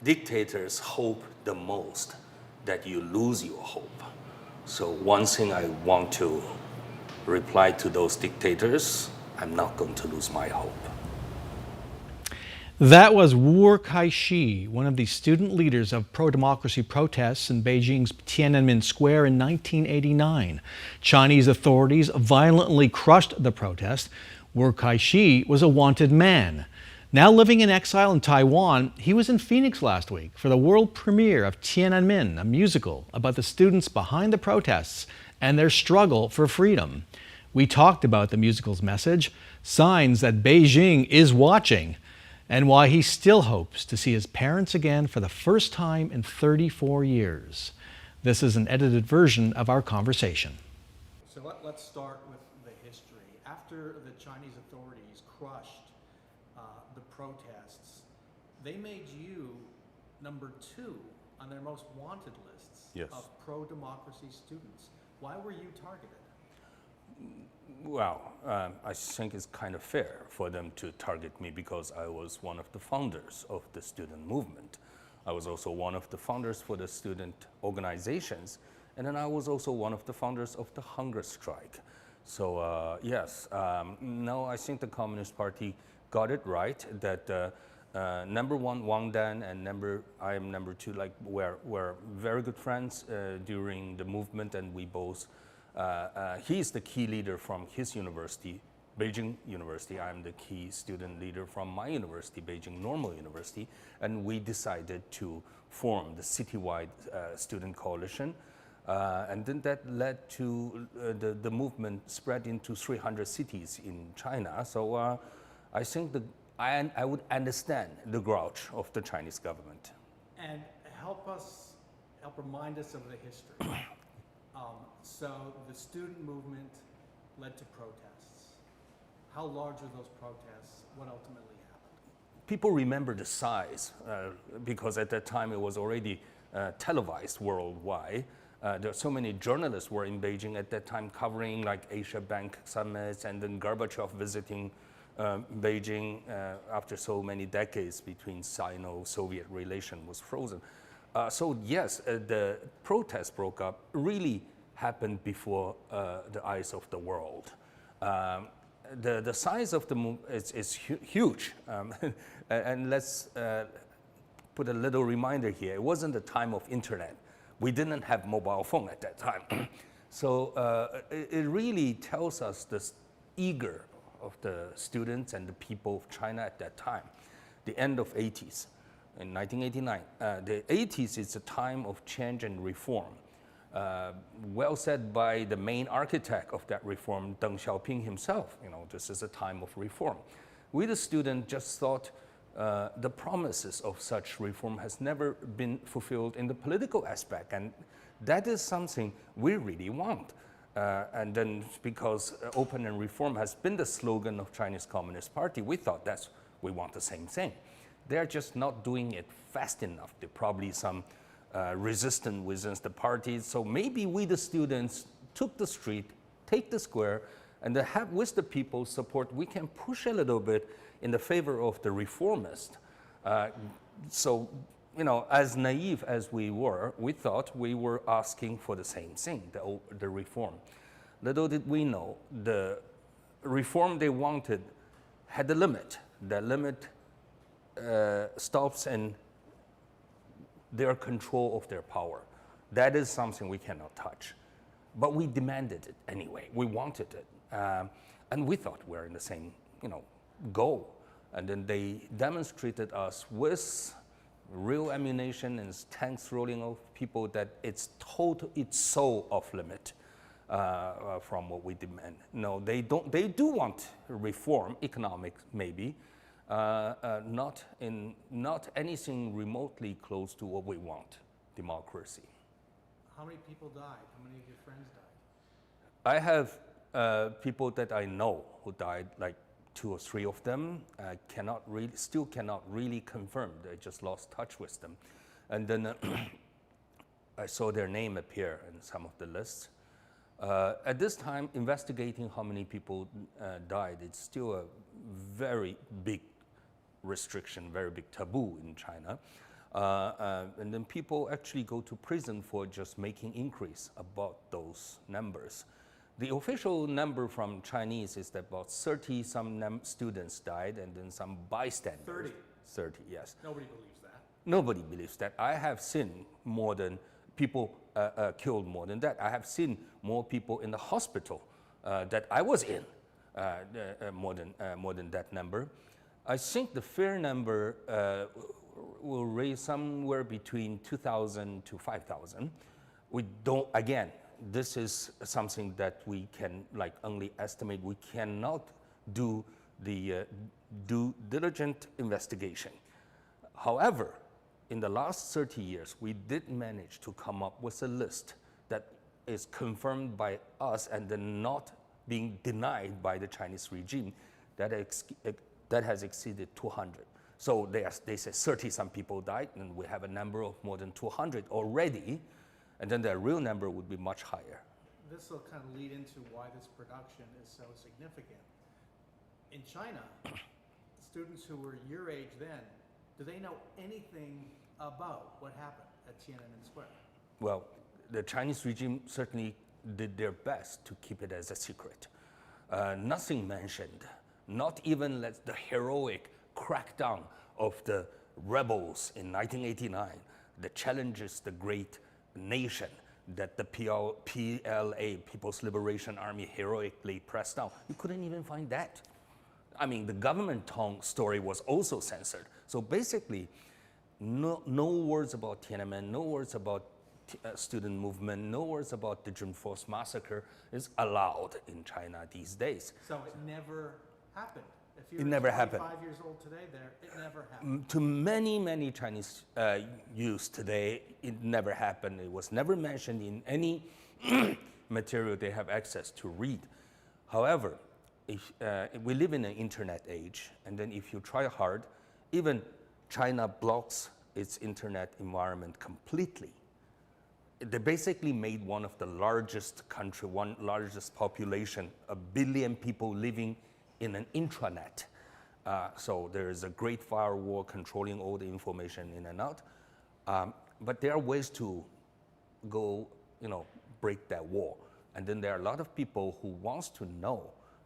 dictators hope the most that you lose your hope. So one thing I want to reply to those dictators, I'm not going to lose my hope. That was Wu'er Kaixi, one of the student leaders of pro-democracy protests in Beijing's Tiananmen Square in 1989. Chinese authorities violently crushed the protest. Wu'er Kaixi was a wanted man. Now living in exile in Taiwan, he was in Phoenix last week for the world premiere of Tiananmen, a musical about the students behind the protests and their struggle for freedom. We talked about the musical's message, signs that Beijing is watching, and why he still hopes to see his parents again for the first time in 34 years. This is an edited version of our conversation. So let's start with the history. After the Chinese authorities crushed the protests, they made you number 2 on their most wanted lists of pro-democracy students. Why were you targeted? Well, I think it's kind of fair for them to target me because I was one of the founders of the student movement. I was also one of the founders for the student organizations, and then I was also one of the founders of the hunger strike. So yes, no, I think the Communist Party got it right that number 1, Wang Dan, and I am number 2, like we're very good friends during the movement, and we both he's the key leader from his university, Beijing University. I'm the key student leader from my university, Beijing Normal University, and we decided to form the citywide student coalition. And then that led to the movement spread into 300 cities in China. So I think I would understand the grouch of the Chinese government. And help remind us of the history. So the student movement led to protests. How large are those protests? What ultimately happened? People remember the size because at that time it was already televised worldwide. There are so many journalists were in Beijing at that time covering like Asia Bank summits, and then Gorbachev visiting Beijing after so many decades between Sino-Soviet relation was frozen. So yes, the protest broke up really happened before the eyes of the world. The size of the movement is huge. And let's put a little reminder here. It wasn't the time of internet. We didn't have mobile phone at that time. So it really tells us the eager of the students and the people of China at that time, the end of 80s. In 1989, the 80s is a time of change and reform. Well said by the main architect of that reform, Deng Xiaoping himself. You know, this is a time of reform. We, the student, just thought the promises of such reform has never been fulfilled in the political aspect, and that is something we really want. And then because open and reform has been the slogan of Chinese Communist Party, we thought we want the same thing. They're just not doing it fast enough. There probably some resistance within the parties. So maybe we, the students, took the street, take the square, and with the people's support, we can push a little bit in the favor of the reformist. So, you know, as naive as we were, we thought we were asking for the same thing, the reform. Little did we know, the reform they wanted had a limit. The limit stops in their control of their power. That is something we cannot touch. But we demanded it anyway. We wanted it. And we thought we're in the same, goal. And then they demonstrated us with real ammunition and tanks rolling off people that it's so off limit from what we demand. No, they don't. They do want reform, economic maybe, not anything remotely close to what we want, democracy. How many people died? How many of your friends died? I have people that I know who died, like 2 or 3 of them. Still cannot really confirm. I just lost touch with them. And then I saw their name appear in some of the lists. At this time, investigating how many people died, it's still a very big restriction, very big taboo in China. And then people actually go to prison for just making inquiries about those numbers. The official number from Chinese is that about 30 some students died and then some bystanders. 30. 30, yes. Nobody believes that. Nobody believes that. I have seen more than people killed more than that. I have seen more people in the hospital that I was in, more than that number. I think the fair number will raise somewhere between 2,000 to 5,000. We don't, again, this is something that we can only estimate. We cannot do the due diligent investigation. However, in the last 30 years, we did manage to come up with a list that is confirmed by us and then not being denied by the Chinese regime that has exceeded 200. So they say 30 some people died, and we have a number of more than 200 already, and then the real number would be much higher. This will kind of lead into why this production is so significant. In China, students who were your age then, do they know anything about what happened at Tiananmen Square? Well, the Chinese regime certainly did their best to keep it as a secret. Nothing mentioned, not even the heroic crackdown of the rebels in 1989 that challenges the great nation that the PLA, People's Liberation Army, heroically pressed down. You couldn't even find that. I mean, the government tongue story was also censored. So basically, no words about Tiananmen, no words about student movement, no words about the June 4th massacre is allowed in China these days. So it never happened. If It never happened. 5 years old today, it never happened. To many Chinese youths today, it never happened. It was never mentioned in any material they have access to read. However, if we live in an internet age, and then if you try hard, even China blocks its internet environment completely. They basically made one of the largest country, one largest population, 1 billion people living in an intranet. So there is a great firewall controlling all the information in and out. But there are ways to go, break that wall. And then there are a lot of people who wants to know,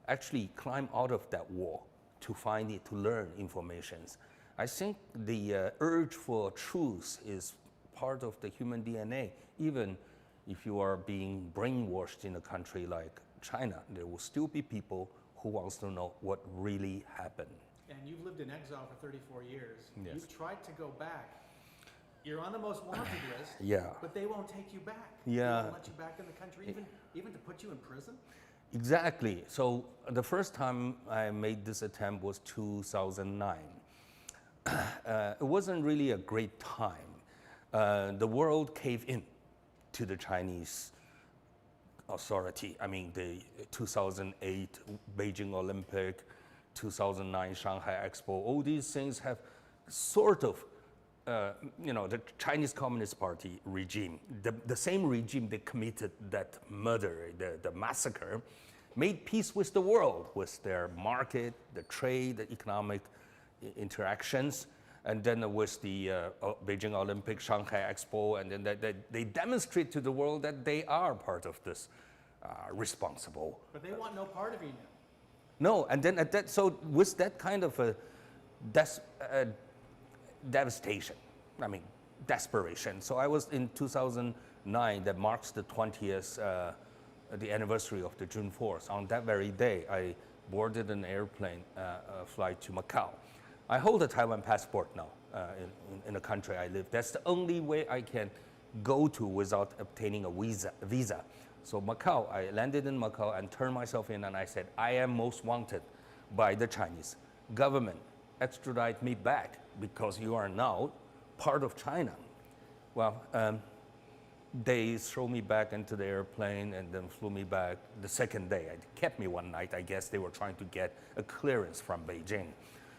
actually climb out of that wall to find it, to learn informations. I think the urge for truth is part of the human DNA. Even if you are being brainwashed in a country like China, there will still be people who wants to know what really happened. And you've lived in exile for 34 years. Yes. You've tried to go back. You're on the most wanted list, Yeah. but they won't take you back. Yeah. They won't let you back in the country, even to put you in prison? Exactly. So the first time I made this attempt was 2009. It wasn't really a great time. The world caved in to the Chinese authority. I mean, the 2008 Beijing Olympic, 2009 Shanghai Expo, all these things have sort of, the Chinese Communist Party regime, the same regime that committed that murder, the massacre, made peace with the world, with their market, the trade, the economic interactions, and then with the Beijing Olympic, Shanghai Expo, and then they demonstrate to the world that they are part of this responsible. But they want no part of you now. No, and then so with that kind of a devastation, I mean, desperation. So I was in 2009, that marks the 20th, the anniversary of the June 4th. On that very day, I boarded an airplane flight to Macau. I hold a Taiwan passport now in the country I live. That's the only way I can go to without obtaining a visa. So Macau, I landed in Macau and turned myself in, and I said, I am most wanted by the Chinese government. Extradite me back because you are now part of China. Well, they threw me back into the airplane and then flew me back the second day. It kept me one night. I guess they were trying to get a clearance from Beijing.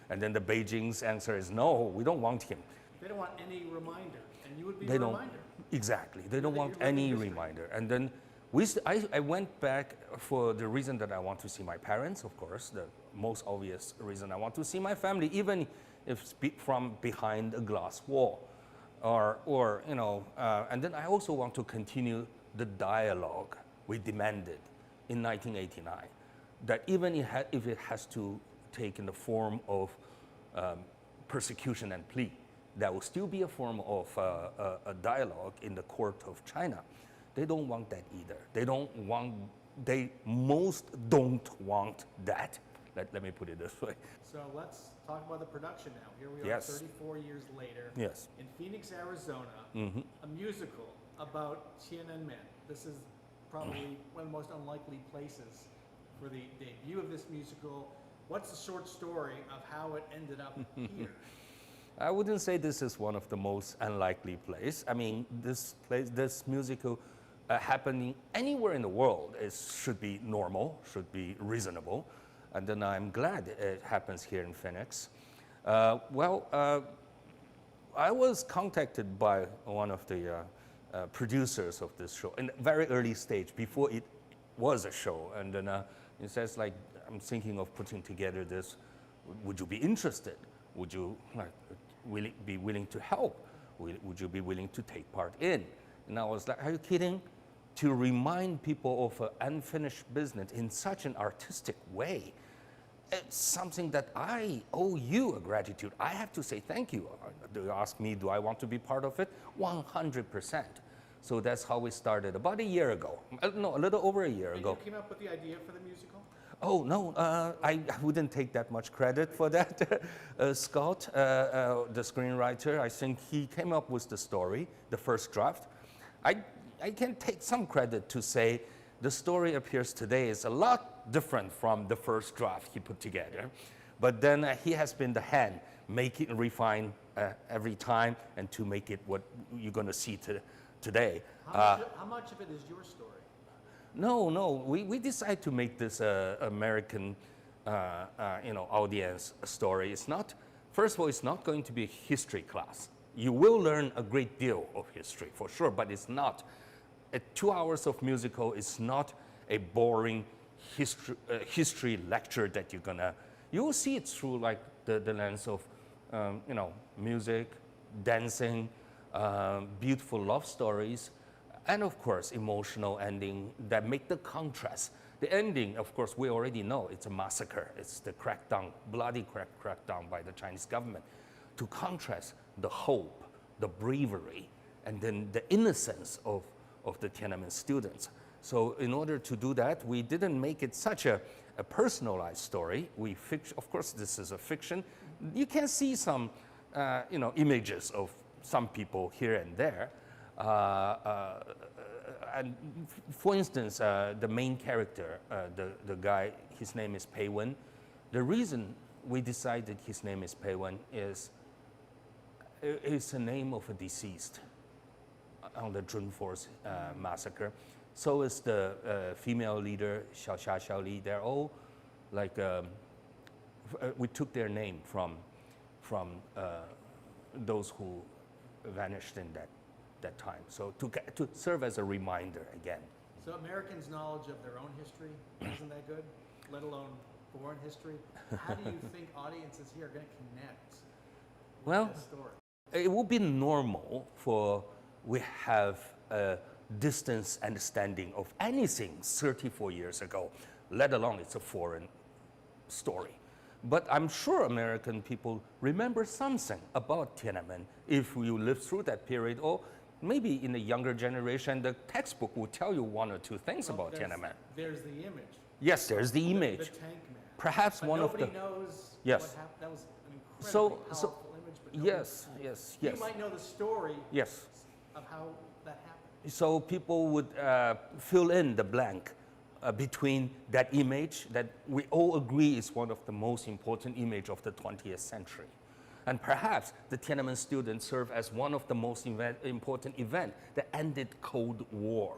And then the Beijing's answer is, no, we don't want him. They don't want any reminder, and you would be They the don't, reminder. exactly. They don't want You're living any history. reminder. And then I went back for the reason that I want to see my parents, of course, the most obvious reason I want to see my family, even if from behind a glass wall. or you know, and then I also want to continue the dialogue we demanded in 1989, that even if it has to take in the form of persecution and plea, that will still be a form of a dialogue in the court of China. They don't want that either. They most don't want that. Let me put it this way. So let's talk about the production now. Here we are, Yes. 34 years later, Yes. in Phoenix, Arizona, a musical about Tiananmen. This is probably one of the most unlikely places for the debut of this musical. What's the short story of how it ended up here? I wouldn't say this is one of the most unlikely places. I mean, this musical happening anywhere in the world should be normal, should be reasonable. And then I'm glad it happens here in Phoenix. I was contacted by one of the producers of this show in the very early stage, before it was a show. And then he says, like, I'm thinking of putting together this. Would you be interested? Would you be willing to help? Would you be willing to take part in? And I was like, are you kidding? To remind people of unfinished business in such an artistic way, it's something that I owe you a gratitude. I have to say thank you. Do you ask me, do I want to be part of it? 100%. So that's how we started about a year ago. No, a little over a year ago. You came up with the idea for the musical? Oh, no, I wouldn't take that much credit for that. Scott, the screenwriter, I think he came up with the story, the first draft. I can take some credit to say the story appears today is a lot different from the first draft he put together. But then he has been the hand, make it refine every time, and to make it what you're going to see today. How much of it is your story? No, we decided to make this American, audience story. It's not, first of all, it's not going to be a history class. You will learn a great deal of history for sure, but it's not. 2 hours of musical is not a boring history lecture that you will see it through like the lens of, music, dancing, beautiful love stories, and of course, emotional ending that make the contrast. The ending, of course, we already know it's a massacre. It's the crackdown, bloody crackdown by the Chinese government. To contrast the hope, the bravery, and then the innocence of the Tiananmen students. So in order to do that, we didn't make it such a personalized story. Of course, this is a fiction. You can see some, images of some people here and there. And for instance, the main character, the guy, his name is Pei Wen. The reason we decided his name is Pei Wen is it's the name of a deceased on the Junforce massacre. So is the female leader, Xiao Li. They're all like, we took their name from those who vanished in that time. So to serve as a reminder again. So Americans' knowledge of their own history isn't that good, let alone foreign history. How do you think audiences here are going to connect with this story? It will be normal for we have a distance understanding of anything 34 years ago, let alone it's a foreign story. But I'm sure American people remember something about Tiananmen if you lived through that period, or maybe in the younger generation, the textbook will tell you one or two things about Tiananmen. There's the image. Yes, there's the image. The tank man. Perhaps but one of the... Nobody knows Yes. what happened. That was an incredibly powerful image. But Yes. You might know the story Yes. of how that happened. So people would fill in the blank between that image that we all agree is one of the most important images of the 20th century. And perhaps the Tiananmen students serve as one of the most important events that ended Cold War.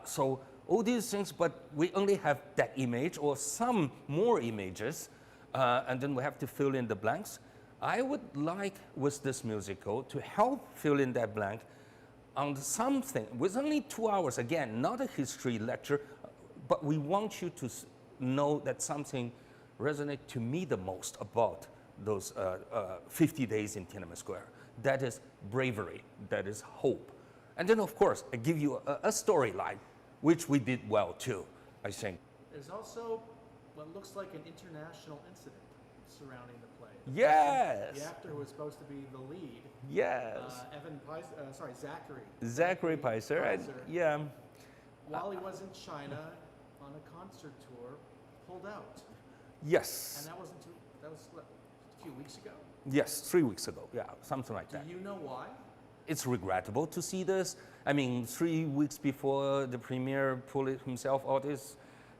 So all these things, but we only have that image or some more images, and then we have to fill in the blanks. I would like, with this musical, to help fill in that blank on something, with only 2 hours, again, not a history lecture, but we want you to know that something resonates to me the most about those 50 days in Tiananmen Square. That is bravery. That is hope. And then, of course, I give you a storyline, which we did well too, I think. There's also what looks like an international incident surrounding the play. Yes. The actor who was supposed to be the lead, Yes. Zachary Peiser. Peiser, Yeah. while he was in China on a concert tour, pulled out. Yes. And that was what, a few weeks ago? Yes, 3 weeks ago. Yeah, something like that. Do you know why? It's regrettable to see this. I mean, 3 weeks before the premiere, pull it himself out is,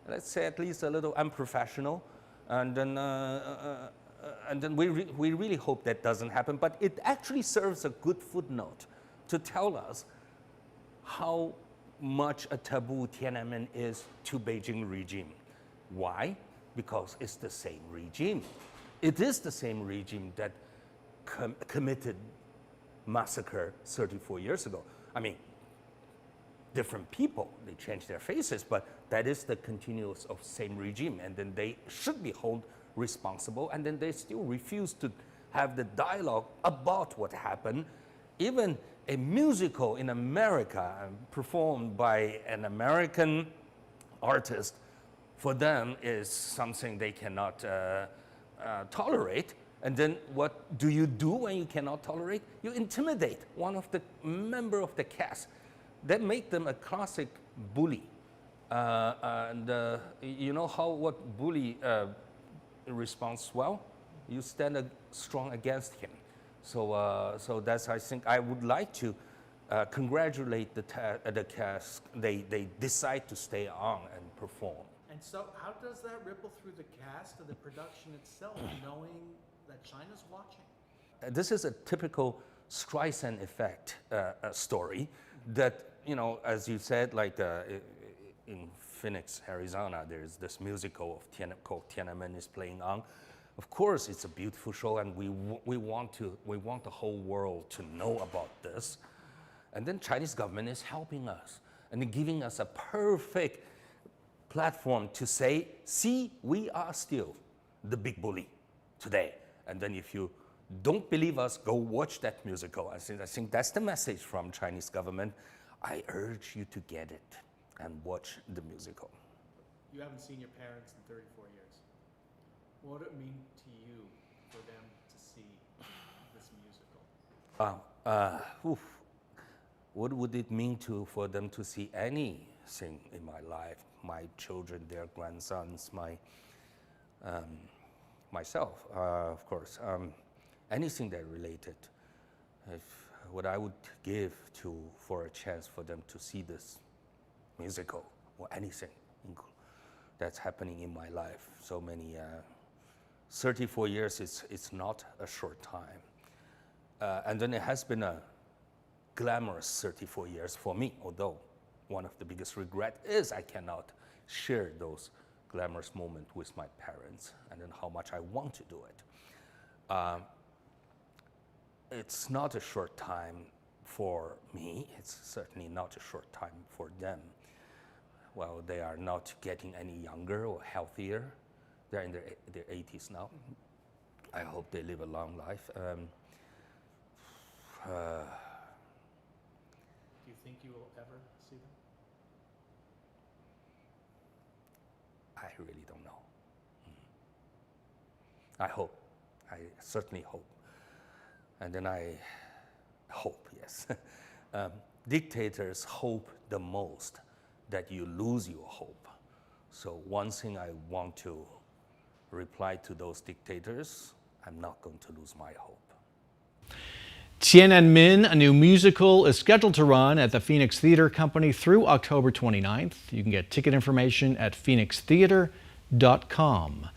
let's say, at least a little unprofessional. And then we really hope that doesn't happen. But it actually serves a good footnote to tell us how much a taboo Tiananmen is to Beijing regime. Why? Because it's the same regime. It is the same regime that committed massacre 34 years ago. I mean, different people, they change their faces, but that is the continuous of same regime, and then they should be held responsible, and then they still refuse to have the dialogue about what happened. Even a musical in America performed by an American artist, for them is something they cannot tolerate. And then what do you do when you cannot tolerate? You intimidate one of the member of the cast. That make them a classic bully. You know what bully responds well? You stand strong against him. So that's, I think, I would like to congratulate the cast. They decide to stay on and perform. And so how does that ripple through the cast of the production itself, knowing that China's watching? This is a typical Streisand effect story that, you know, as you said, like in Phoenix, Arizona, there's this musical of called Tiananmen is playing on. Of course, it's a beautiful show, and we want the whole world to know about this. And then Chinese government is helping us and giving us a perfect platform to say, see, we are still the big bully today. And then if you don't believe us, go watch that musical. I think that's the message from Chinese government. I urge you to get it and watch the musical. You haven't seen your parents in 34 years. What would it mean to you for them to see this musical? What would it mean for them to see anything in my life? My children, their grandsons, myself, of course. Anything that related. What I would give for a chance for them to see this musical or anything that's happening in my life. So many, 34 years, it's not a short time. And then it has been a glamorous 34 years for me, although one of the biggest regret is I cannot share those glamorous moments with my parents, and then how much I want to do it. It's not a short time for me. It's certainly not a short time for them. Well, they are not getting any younger or healthier. They're in their 80s now. I hope they live a long life. Do you think you will ever see them? I really don't know. I hope. I certainly hope. And then I hope, yes. Dictators hope the most that you lose your hope. So one thing I want to reply to those dictators, I'm not going to lose my hope. Tiananmen, a new musical, is scheduled to run at the Phoenix Theater Company through October 29th. You can get ticket information at phoenixtheater.com.